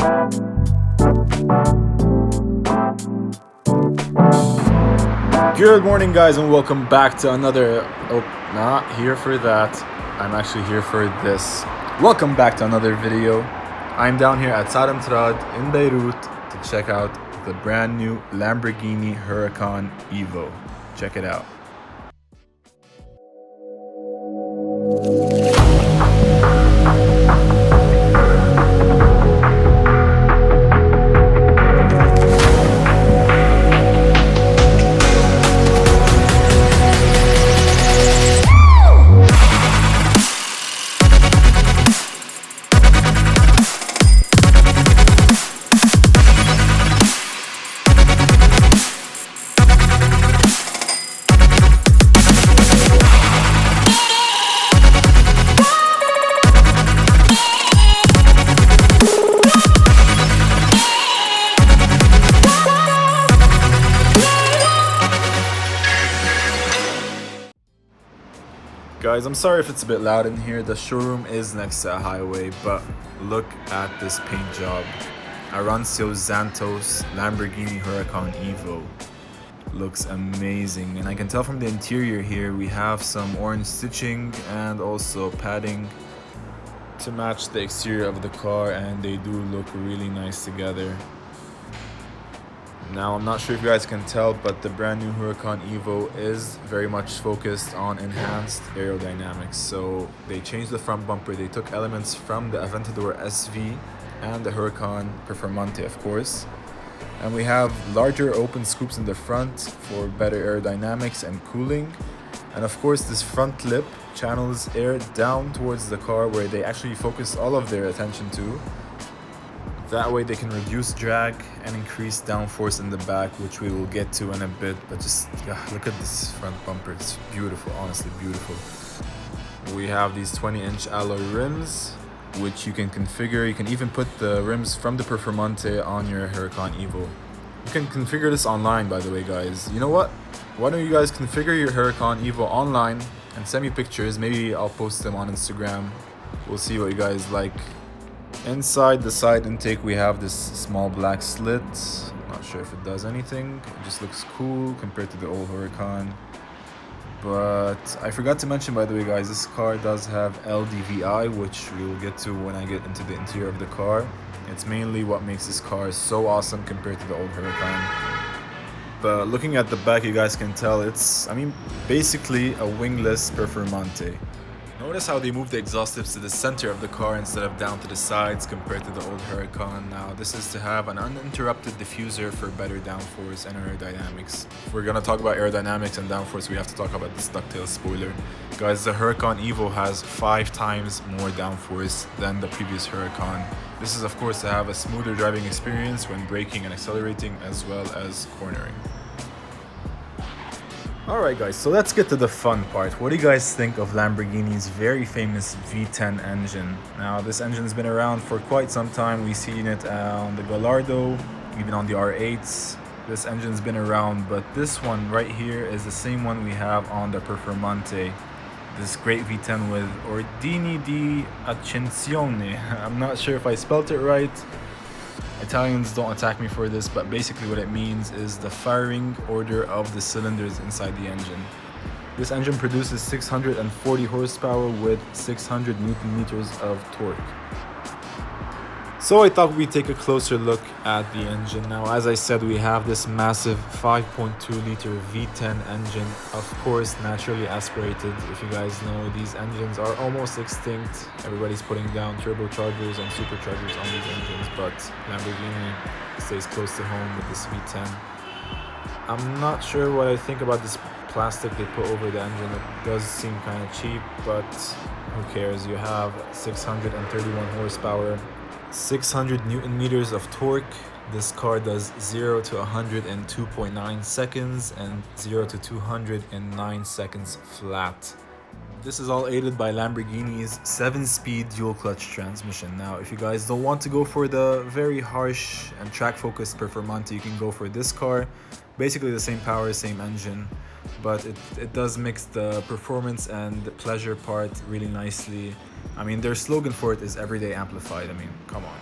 Good morning, guys, and welcome back to another... Oh, not here for that. I'm actually here for this. Welcome back to another video. I'm down here at Saad in Beirut to check out the brand new Lamborghini Huracan Evo. Check it out. Guys, I'm sorry if it's a bit loud in here. The showroom is next to a highway, but look at this paint job. Arancio Xanto's Lamborghini Huracan Evo. Looks amazing, and I can tell from the interior here we have some orange stitching and also padding to match the exterior of the car, and they do look really nice together. Now, I'm not sure if you guys can tell, but the brand new Huracan Evo is very much focused on enhanced aerodynamics. So they changed the front bumper. They took elements from the Aventador SV and the Huracan Performante, of course. And we have larger open scoops in the front for better aerodynamics and cooling. And of course, this front lip channels air down towards the car, where they actually focus all of their attention to. That way they can reduce drag and increase downforce in the back, which we will get to in a bit. But just look at this front bumper. It's beautiful, honestly beautiful. We have these 20-inch alloy rims, which you can configure. You can even put the rims from the Performante on your Huracan Evo. You can configure this online, by the way, guys. You know what? Why don't you guys configure your Huracan Evo online and send me pictures? Maybe I'll post them on Instagram. We'll see what you guys like. Inside the side intake, we have this small black slit. Not sure if it does anything. It just looks cool compared to the old Huracan. But I forgot to mention, by the way, guys, this car does have LDVI, which we will get to when I get into the interior of the car. It's mainly what makes this car so awesome compared to the old Huracan. But looking at the back, you guys can tell it's, basically a wingless Performante. Notice how they moved the exhaust tips to the center of the car instead of down to the sides compared to the old Huracan. Now, this is to have an uninterrupted diffuser for better downforce and aerodynamics. If we're gonna talk about aerodynamics and downforce, we have to talk about this ducktail spoiler. Guys, the Huracan Evo has 5 times more downforce than the previous Huracan. This is, of course, to have a smoother driving experience when braking and accelerating, as well as cornering. Alright guys, so let's get to the fun part. What do you guys think of Lamborghini's very famous V10 engine? Now, this engine's been around for quite some time. We've seen it on the Gallardo, even on the R8s. This engine's been around, but this one right here is the same one we have on the Performante. This great V10 with Ordini di Accensione. I'm not sure if I spelled it right. Italians don't attack me for this, but basically what it means is the firing order of the cylinders inside the engine. This engine produces 640 horsepower with 600 Newton meters of torque. So I thought we'd take a closer look at the engine. Now, as I said, we have this massive 5.2 liter V10 engine, of course naturally aspirated. If you guys know, these engines are almost extinct. Everybody's putting down turbochargers and superchargers on these engines, but Lamborghini stays close to home with this V10. I'm not sure what I think about this plastic they put over the engine. It does seem kind of cheap, but who cares? You have 631 horsepower, 600 Newton meters of torque. This car does 0 to 100 in 2.9 seconds and 0 to 200 in 9 seconds flat. This is all aided by Lamborghini's 7-speed dual-clutch transmission. Now, if you guys don't want to go for the very harsh and track-focused Performante, you can go for this car. Basically the same power, same engine, but it does mix the performance and the pleasure part really nicely. I mean, their slogan for it is everyday amplified. I mean, come on.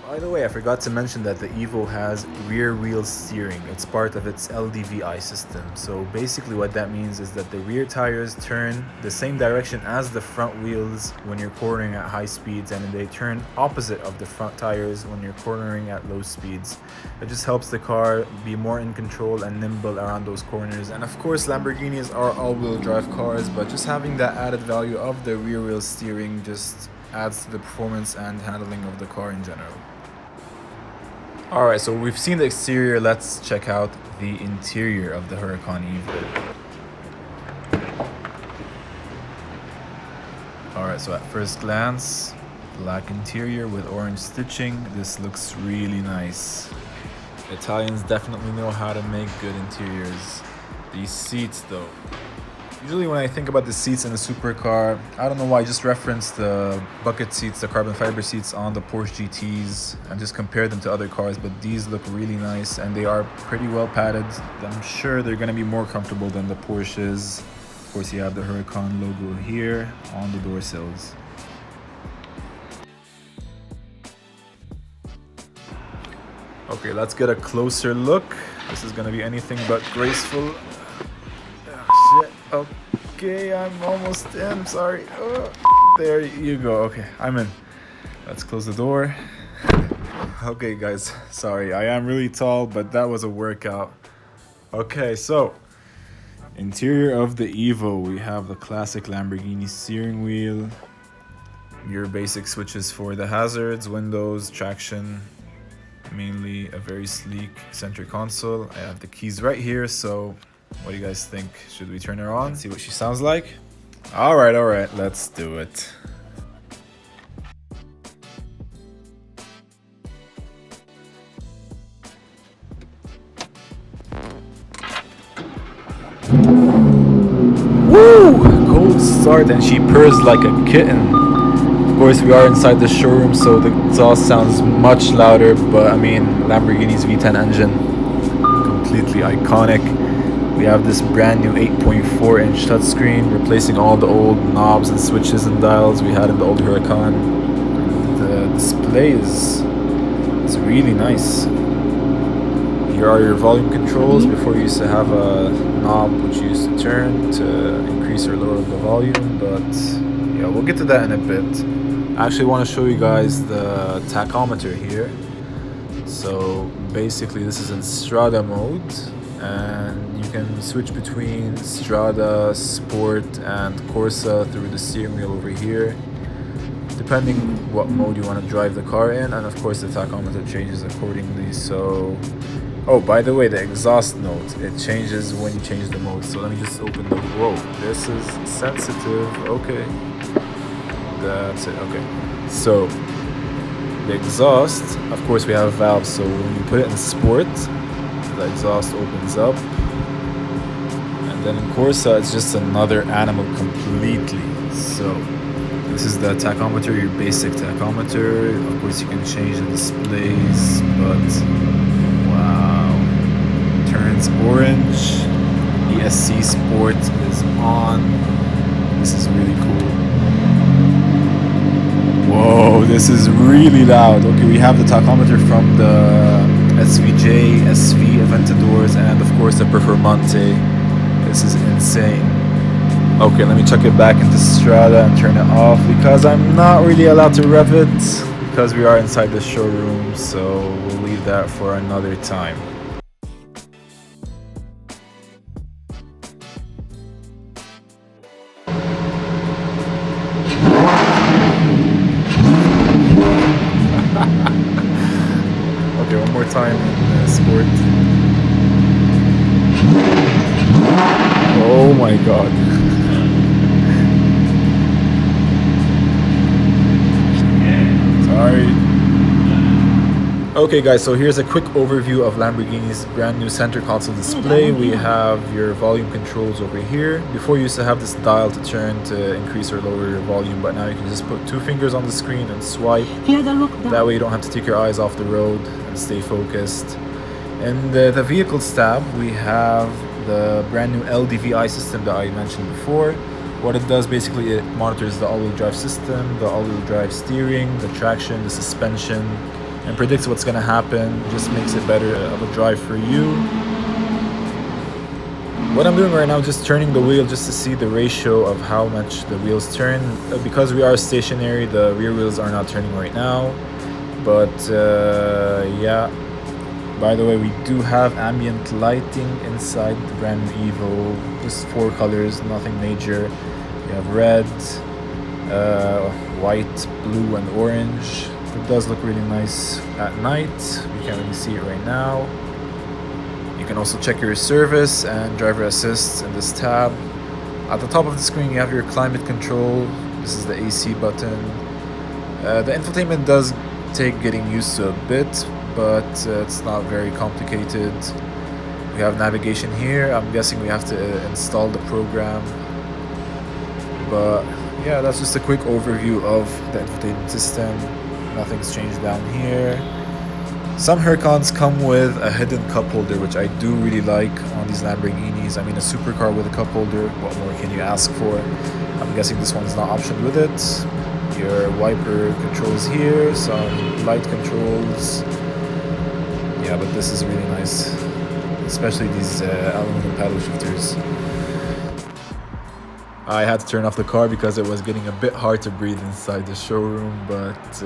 By the way, I forgot to mention that the Evo has rear wheel steering. It's part of its LDVI system. So basically what that means is that the rear tires turn the same direction as the front wheels when you're cornering at high speeds, and they turn opposite of the front tires when you're cornering at low speeds. It just helps the car be more in control and nimble around those corners. And of course, Lamborghinis are all-wheel drive cars, but just having that added value of the rear wheel steering just adds to the performance and handling of the car in general. Alright, so we've seen the exterior, let's check out the interior of the Huracan Evo. Alright, so at first glance, black interior with orange stitching. This looks really nice. Italians definitely know how to make good interiors. These seats though. Usually when I think about the seats in a supercar, I don't know why I just reference the bucket seats, the carbon fiber seats on the Porsche GTs and just compare them to other cars, but these look really nice and they are pretty well padded. I'm sure they're going to be more comfortable than the Porsches. Of course, you have the Huracan logo here on the door sills. Okay, let's get a closer look. This is going to be anything but graceful. Shit. Okay, I'm almost in. Sorry. Oh, there you go. Okay, I'm in. Let's close the door. Okay, guys. Sorry, I am really tall, but that was a workout. Okay, so interior of the Evo. We have the classic Lamborghini steering wheel. Your basic switches for the hazards, windows, traction. Mainly a very sleek center console. I have the keys right here, so what do you guys think? Should we turn her on? See what she sounds like? Alright, let's do it. Woo! Cold start and she purrs like a kitten. Of course, we are inside the showroom, so the exhaust sounds much louder, but I mean, Lamborghini's V10 engine, completely iconic. We have this brand new 8.4 inch touchscreen, replacing all the old knobs and switches and dials we had in the old Huracan. The display is really nice. Here are your volume controls. Before you used to have a knob which you used to turn to increase or lower the volume, but yeah, we'll get to that in a bit. I actually want to show you guys the tachometer here. So basically this is in Strada mode, and you can switch between Strada, Sport and Corsa through the steering wheel over here, depending what mode you want to drive the car in, and of course the tachometer changes accordingly. So, oh, by the way, the exhaust note, it changes when you change the mode. So let me just open the, whoa, this is sensitive, okay. That's it, okay. So, the exhaust, of course we have valves, so when you put it in Sport, the exhaust opens up. And then in Corsa, it's just another animal completely. So, this is the tachometer, your basic tachometer. Of course, you can change the displays, but wow. Turns orange. ESC Sport is on. This is really cool. Whoa, this is really loud. Okay, we have the tachometer from the SVJ, SV Aventadors, and of course the Performante. This is insane. Okay, let me chuck it back into Strada and turn it off because I'm not really allowed to rev it because we are inside the showroom, so we'll leave that for another time. Okay, one more time in Sport. Oh my god. Sorry. Okay guys, so here's a quick overview of Lamborghini's brand new center console display. We have your volume controls over here. Before you used to have this dial to turn to increase or lower your volume, but now you can just put 2 fingers on the screen and swipe. That way you don't have to take your eyes off the road and stay focused. In the vehicles tab, we have the brand new LDVI system that I mentioned before. What it does, basically, it monitors the all-wheel drive system, the all-wheel drive steering, the traction, the suspension. and predicts what's gonna happen. Just makes it better of a drive for you. What I'm doing right now, just turning the wheel just to see the ratio of how much the wheels turn. Because we are stationary, the rear wheels are not turning right now. But yeah. By the way, we do have ambient lighting inside the brand new Evo. Just 4 colors, nothing major. You have red, white, blue, and orange. It does look really nice at night. You can't really see it right now. You can also check your service and driver assist in this tab. At the top of the screen, you have your climate control. This is the AC button. The infotainment does take getting used to a bit, but it's not very complicated. We have navigation here. I'm guessing we have to install the program. But yeah, that's just a quick overview of the infotainment system. Nothing's changed down here. Some Huracans come with a hidden cup holder, which I do really like on these Lamborghinis. I mean, a supercar with a cup holder, what more can you ask for? I'm guessing this one's not optioned with it. Your wiper controls here, some light controls. Yeah, but this is really nice, especially these aluminum paddle shifters. I had to turn off the car because it was getting a bit hard to breathe inside the showroom, but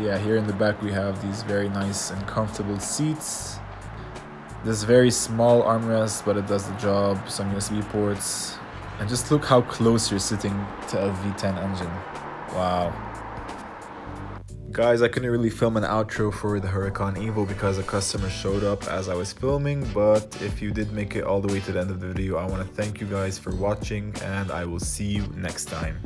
yeah, here in the back we have these very nice and comfortable seats. This very small armrest, but it does the job. Some USB ports, and just look how close you're sitting to a V10 engine. Wow. Guys, I couldn't really film an outro for the Huracan Evo because a customer showed up as I was filming, but if you did make it all the way to the end of the video, I want to thank you guys for watching, and I will see you next time.